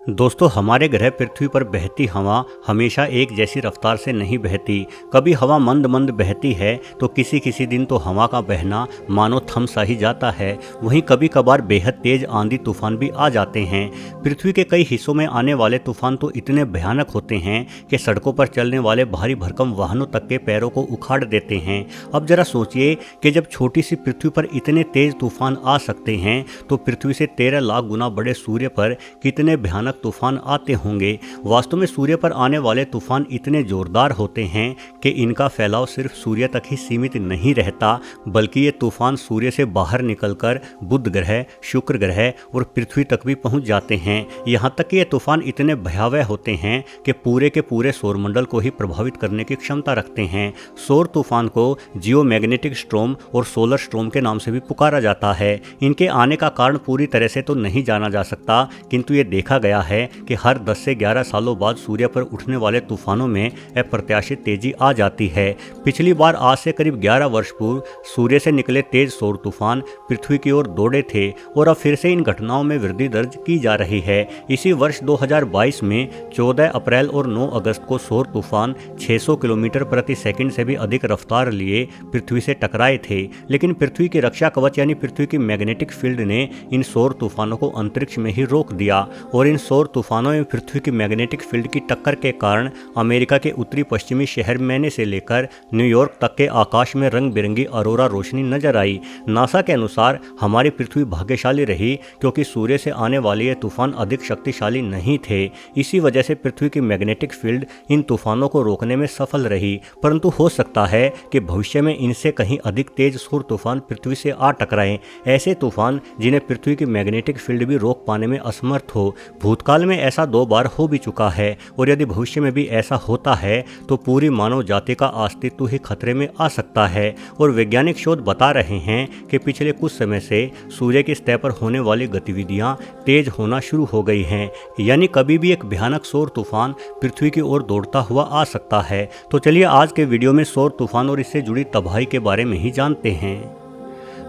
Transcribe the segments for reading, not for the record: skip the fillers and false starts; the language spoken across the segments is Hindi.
दोस्तों, हमारे ग्रह पृथ्वी पर बहती हवा हमेशा एक जैसी रफ्तार से नहीं बहती। कभी हवा मंद मंद बहती है तो किसी किसी दिन तो हवा का बहना मानो थम सा ही जाता है। वहीं कभी कभार बेहद तेज आंधी तूफान भी आ जाते हैं। पृथ्वी के कई हिस्सों में आने वाले तूफान तो इतने भयानक होते हैं कि सड़कों पर चलने वाले भारी भरकम वाहनों तक के पैरों को उखाड़ देते हैं। अब जरा सोचिए कि जब छोटी सी पृथ्वी पर इतने तेज तूफान आ सकते हैं तो पृथ्वी से 13 लाख गुना बड़े सूर्य पर कितने भयानक तूफान आते होंगे। वास्तव में सूर्य पर आने वाले तूफान इतने जोरदार होते हैं कि इनका फैलाव सिर्फ सूर्य तक ही सीमित नहीं रहता, बल्कि ये तूफान सूर्य से बाहर निकलकर बुध ग्रह, शुक्र ग्रह और पृथ्वी तक भी पहुंच जाते हैं। यहाँ तक कि ये तूफान इतने भयावह होते हैं कि पूरे के पूरे सौरमंडल को ही प्रभावित करने की क्षमता रखते हैं। सौर तूफान को जियोमैग्नेटिक स्टॉर्म और सोलर स्टॉर्म के नाम से भी पुकारा जाता है। इनके आने का कारण पूरी तरह से तो नहीं जाना जा सकता, किंतु ये देखा गया है कि हर 10 से 11 सालों बाद सूर्य पर उठने वाले तूफानों में अप्रत्याशित तेजी आ जाती है। पिछली बार आज से करीब 11 वर्ष पूर्व सूर्य से निकले तेज सौर तूफान पृथ्वी की ओर दौड़े थे और अब फिर से इन घटनाओं में वृद्धि दर्ज की जा रही है। इसी वर्ष 2022 में 14 अप्रैल और 9 अगस्त को सौर तूफान 600 किलोमीटर प्रति सेकंड से भी अधिक रफ्तार लिए पृथ्वी से टकराए थे, लेकिन पृथ्वी की रक्षा कवच यानी पृथ्वी की मैग्नेटिक फील्ड ने इन सौर तूफानों को अंतरिक्ष में ही रोक दिया और इन सौर तूफानों में पृथ्वी की मैग्नेटिक फील्ड की टक्कर के कारण अमेरिका के उत्तरी पश्चिमी शहर मैने से लेकर न्यूयॉर्क तक के आकाश में रंग बिरंगी अरोरा रोशनी नजर आई। नासा के अनुसार हमारी पृथ्वी भाग्यशाली रही क्योंकि सूर्य से आने वाले ये तूफान अधिक शक्तिशाली नहीं थे। इसी वजह से पृथ्वी की मैग्नेटिक फील्ड इन तूफानों को रोकने में सफल रही, परंतु हो सकता है कि भविष्य में इनसे कहीं अधिक तेज सौर तूफान पृथ्वी से आ टकराएं। ऐसे तूफान जिन्हें पृथ्वी की मैग्नेटिक फील्ड भी रोक पाने में असमर्थ हो। भूतकाल में ऐसा 2 बार हो भी चुका है और यदि भविष्य में भी ऐसा होता है तो पूरी मानव जाति का अस्तित्व ही खतरे में आ सकता है। और वैज्ञानिक शोध बता रहे हैं कि पिछले कुछ समय से सूर्य की सतह पर होने वाली गतिविधियां तेज होना शुरू हो गई हैं, यानी कभी भी एक भयानक सौर तूफान पृथ्वी की ओर दौड़ता हुआ आ सकता है। तो चलिए आज के वीडियो में सौर तूफान और इससे जुड़ी तबाही के बारे में ही जानते हैं।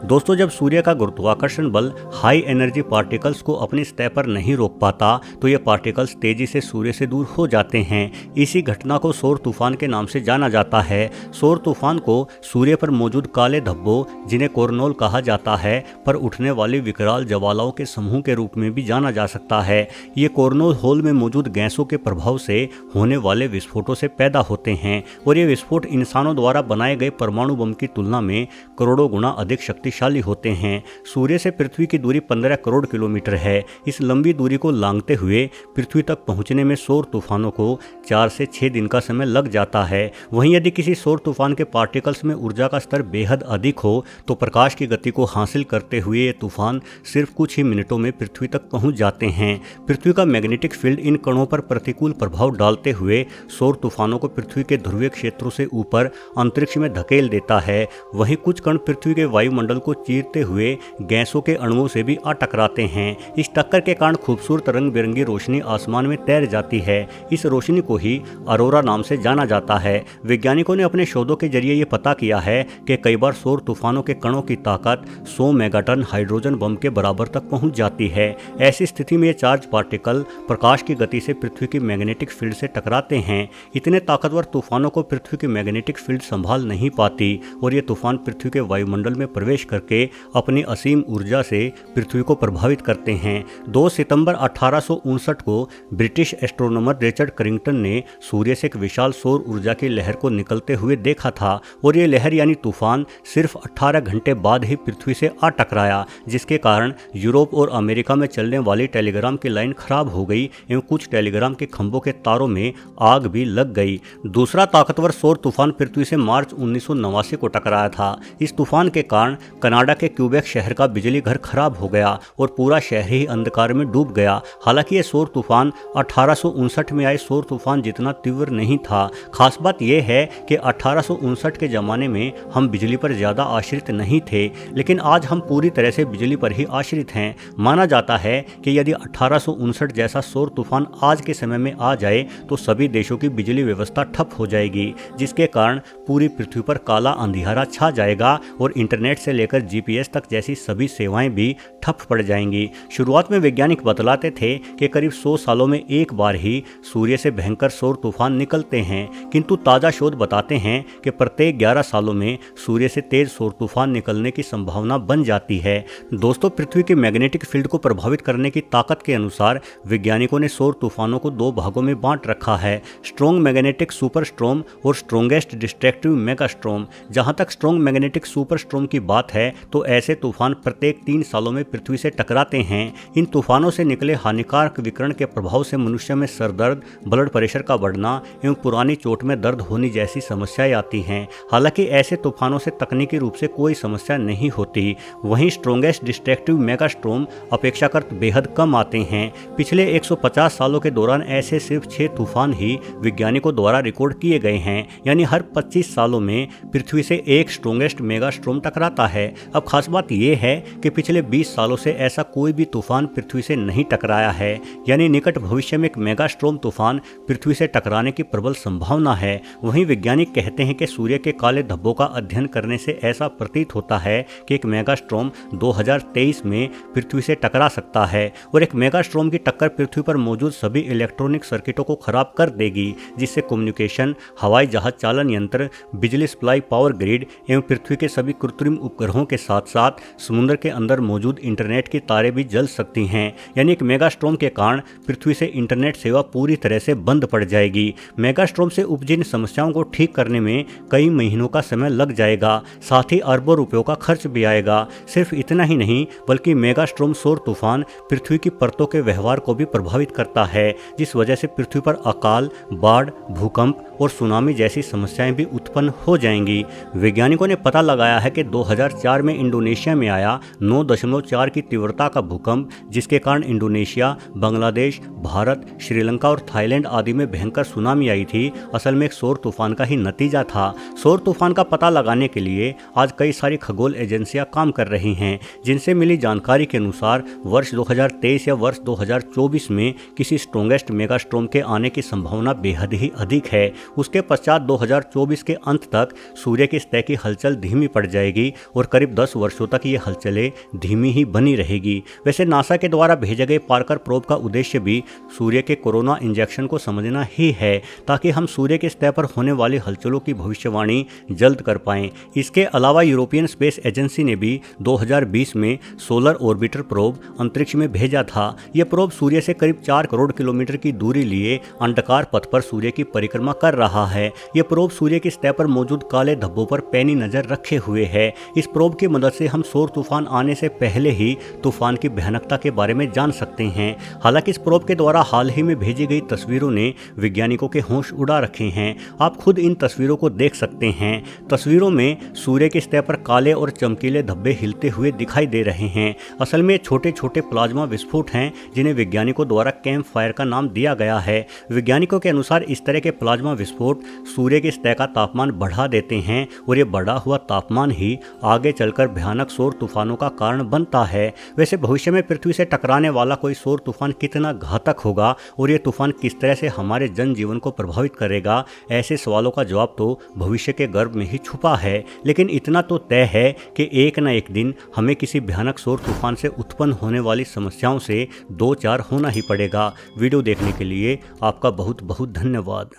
दोस्तों, जब सूर्य का गुरुत्वाकर्षण बल हाई एनर्जी पार्टिकल्स को अपनी सतह पर नहीं रोक पाता तो ये पार्टिकल्स तेजी से सूर्य से दूर हो जाते हैं। इसी घटना को सौर तूफान के नाम से जाना जाता है। सौर तूफान को सूर्य पर मौजूद काले धब्बों, जिन्हें कोरोनल कहा जाता है, पर उठने वाली विकराल ज्वालाओं के समूह के रूप में भी जाना जा सकता है। ये कोरोनल होल में मौजूद गैसों के प्रभाव से होने वाले विस्फोटों से पैदा होते हैं और ये विस्फोट इंसानों द्वारा बनाए गए परमाणु बम की तुलना में करोड़ों गुना अधिक शक्तिशाली होते हैं। सूर्य से पृथ्वी की दूरी 15 करोड़ किलोमीटर है। इस लंबी दूरी को लांघते हुए पृथ्वी तक पहुंचने में सौर तूफानों को 4 से 6 दिन का समय लग जाता है। वहीं यदि किसी सौर तूफान के पार्टिकल्स में ऊर्जा का स्तर बेहद अधिक हो तो प्रकाश की गति को हासिल करते हुए ये तूफान सिर्फ कुछ ही मिनटों में पृथ्वी तक पहुंच जाते हैं। पृथ्वी का मैग्नेटिक फील्ड इन कणों पर प्रतिकूल प्रभाव डालते हुए सौर तूफानों को पृथ्वी के ध्रुवीय क्षेत्रों से ऊपर अंतरिक्ष में धकेल देता है। वहीं कुछ कण पृथ्वी के वायुमंडल को चीरते हुए गैसों के अणुओं से भी आ टकराते हैं। इस टक्कर के कारण खूबसूरत रंग बिरंगी रोशनी आसमान में तैर जाती है। इस रोशनी को ही अरोरा नाम से जाना जाता है। वैज्ञानिकों ने अपने शोधों के जरिए ये पता किया है कि कई बार सौर तूफानों के कणों की ताकत 100 मेगाटन हाइड्रोजन बम के बराबर तक पहुंच जाती है। ऐसी स्थिति में ये चार्ज पार्टिकल प्रकाश की गति से पृथ्वी की मैग्नेटिक फील्ड से टकराते हैं। इतने ताकतवर तूफानों को पृथ्वी की मैग्नेटिक फील्ड संभाल नहीं पाती और ये तूफान पृथ्वी के वायुमंडल में प्रवेश करके अपनी असीम ऊर्जा से पृथ्वी को प्रभावित करते हैं। 2 सितंबर 1859 को ब्रिटिश एस्ट्रोनॉमर रिचर्ड करिंगटन ने सूर्य से एक विशाल सौर ऊर्जा की लहर को निकलते हुए देखा था और ये लहर यानी तूफान सिर्फ 18 घंटे बाद ही पृथ्वी से आ टकराया, जिसके कारण यूरोप और अमेरिका में चलने वाली टेलीग्राम की लाइन खराब हो गई एवं कुछ टेलीग्राम के खंभों के तारों में आग भी लग गई। दूसरा ताकतवर सौर तूफान पृथ्वी से मार्च 1989 को टकराया था। इस तूफान के कारण कनाडा के क्यूबेक शहर का बिजली घर खराब हो गया और पूरा शहर ही अंधकार में डूब गया। हालांकि ये सौर तूफान 1859 में आए सौर तूफान जितना तीव्र नहीं था। खास बात यह है कि 1859 के ज़माने में हम बिजली पर ज़्यादा आश्रित नहीं थे, लेकिन आज हम पूरी तरह से बिजली पर ही आश्रित हैं। माना जाता है कि यदि 1859 जैसा सौर तूफान आज के समय में आ जाए तो सभी देशों की बिजली व्यवस्था ठप हो जाएगी, जिसके कारण पूरी पृथ्वी पर काला अंधियारा छा जाएगा और इंटरनेट से लेकर जीपीएस तक जैसी सभी सेवाएं भी ठप पड़ जाएंगी। शुरुआत में वैज्ञानिक बतलाते थे कि करीब 100 सालों में एक बार ही सूर्य से भयंकर सौर तूफान निकलते हैं, किंतु ताज़ा शोध बताते हैं कि प्रत्येक 11 सालों में सूर्य से तेज सौर तूफान निकलने की संभावना बन जाती है। दोस्तों, पृथ्वी के मैग्नेटिक फील्ड को प्रभावित करने की ताकत के अनुसार वैज्ञानिकों ने सौर तूफानों को 2 भागों में बांट रखा है, स्ट्रॉन्ग मैग्नेटिक सुपर स्ट्रॉम और स्ट्रॉन्गेस्ट डिस्ट्रक्टिव मेगा स्ट्रॉम। जहां तक स्ट्रॉन्ग मैग्नेटिक सुपर स्ट्रॉम की बात है तो ऐसे तूफान प्रत्येक 3 सालों में पृथ्वी से टकराते हैं। इन तूफानों से निकले हानिकारक विकिरण के प्रभाव से मनुष्य में सरदर्द, ब्लड प्रेशर का बढ़ना एवं पुरानी चोट में दर्द होने जैसी समस्याएं आती हैं। हालांकि ऐसे तूफानों से तकनीकी रूप से कोई समस्या नहीं होती। वहीं स्ट्रॉन्गेस्ट डिस्ट्रक्टिव मेगा स्ट्रॉम अपेक्षाकृत बेहद कम आते हैं। पिछले 150 सालों के दौरान ऐसे सिर्फ 6 तूफान ही वैज्ञानिकों द्वारा रिकॉर्ड किए गए हैं, यानी हर 25 सालों में पृथ्वी से एक स्ट्रॉन्गेस्ट मेगा स्ट्रॉम टकराता है। अब खास बात यह है कि पिछले 20 सालों से ऐसा कोई भी तूफान पृथ्वी से नहीं टकराया है, यानी निकट भविष्य में एक मेगा स्ट्रॉम तूफान पृथ्वी से टकराने की प्रबल संभावना है। वहीं वैज्ञानिक कहते हैं कि सूर्य के काले धब्बों का अध्ययन करने से ऐसा प्रतीत होता है कि एक मेगा स्ट्रॉम 2023 में पृथ्वी से टकरा सकता है और एक मेगा स्ट्रॉम की टक्कर पृथ्वी पर मौजूद सभी इलेक्ट्रॉनिक सर्किटों को खराब कर देगी, जिससे कम्युनिकेशन, हवाई जहाज चालन यंत्र, बिजली सप्लाई, पावर ग्रिड एवं पृथ्वी के सभी कृत्रिम उपग्रहों के साथ साथ समुद्र के अंदर मौजूद इंटरनेट की तारें भी जल सकती हैं। यानी एक मेगा स्ट्रॉम के कारण पृथ्वी से इंटरनेट सेवा पूरी तरह से बंद पड़ जाएगी। मेगा स्ट्रॉम से उपजी समस्याओं को ठीक करने में कई महीनों का समय लग जाएगा, साथ ही अरबों रुपयों का खर्च भी आएगा। सिर्फ इतना ही नहीं बल्कि मेगा स्ट्रॉम सौर तूफान पृथ्वी की परतों के व्यवहार को भी प्रभावित करता है, जिस वजह से पृथ्वी पर अकाल, बाढ़, भूकंप और सुनामी जैसी समस्याएं भी उत्पन्न हो जाएंगी। वैज्ञानिकों ने पता लगाया है कि 2004 में इंडोनेशिया में आया 9.4 की तीव्रता का भूकंप, जिसके कारण इंडोनेशिया, बांग्लादेश, भारत, श्रीलंका और थाईलैंड आदि में भयंकर सुनामी आई थी, असल में एक सौर तूफान का ही नतीजा था। सौर तूफान का पता लगाने के लिए आज कई सारी खगोल एजेंसियां काम कर रही हैं, जिनसे मिली जानकारी के अनुसार वर्ष 2023 या वर्ष 2024 में किसी स्ट्रॉन्गेस्ट मेगा स्ट्रॉम के आने की संभावना बेहद ही अधिक है। उसके पश्चात 2024 के अंत तक सूर्य की सतह की हलचल धीमी पड़ जाएगी और करीब 10 वर्षों तक ये हलचलें धीमी ही बनी रहेगी। वैसे नासा के द्वारा भेजे गए पार्कर प्रोब का उद्देश्य भी सूर्य के कोरोना इंजेक्शन को समझना ही है, ताकि हम सूर्य की सतह पर होने वाली हलचलों की भविष्यवाणी जल्द कर पाएं। इसके अलावा यूरोपियन स्पेस एजेंसी ने भी 2020 में सोलर ऑर्बिटर प्रोब अंतरिक्ष में भेजा था। यह प्रोब सूर्य से करीब 4 करोड़ किलोमीटर की दूरी लिए अंडाकार पथ पर सूर्य की परिक्रमा कर रहा है। यह प्रोब सूर्य की सतह पर मौजूद काले धब्बों पर पैनी नजर रखे हुए है। इस प्रोब की मदद से हम सौर तूफान आने से पहले ही तूफान की भयानकता के बारे में जान सकते हैं। हालांकि इस प्रोब के द्वारा हाल ही में भेजी गई तस्वीरों ने वैज्ञानिकों के होश उड़ा रखे हैं। आप खुद इन तस्वीरों को देख सकते हैं। तस्वीरों में सूर्य की सतह पर काले और चमकीले धब्बे हिलते हुए दिखाई दे रहे हैं। असल में छोटे छोटे प्लाज्मा विस्फोट हैं, जिन्हें वैज्ञानिकों द्वारा कैंप फायर का नाम दिया गया है। वैज्ञानिकों के अनुसार इस तरह के प्लाज्मा विस्फोट सूर्य की सतह का तापमान बढ़ा देते हैं और ये बढ़ा हुआ तापमान ही आगे चलकर भयानक सौर तूफानों का कारण बनता है। वैसे भविष्य में पृथ्वी से टकराने वाला कोई सौर तूफान कितना घातक होगा और ये तूफान किस तरह से हमारे जनजीवन को प्रभावित करेगा, ऐसे सवालों का जवाब तो भविष्य के गर्भ में ही छुपा है। लेकिन इतना तो तय है कि एक न एक दिन हमें किसी भयानक सौर तूफान से उत्पन्न होने वाली समस्याओं से दो चार होना ही पड़ेगा। वीडियो देखने के लिए आपका बहुत बहुत धन्यवाद।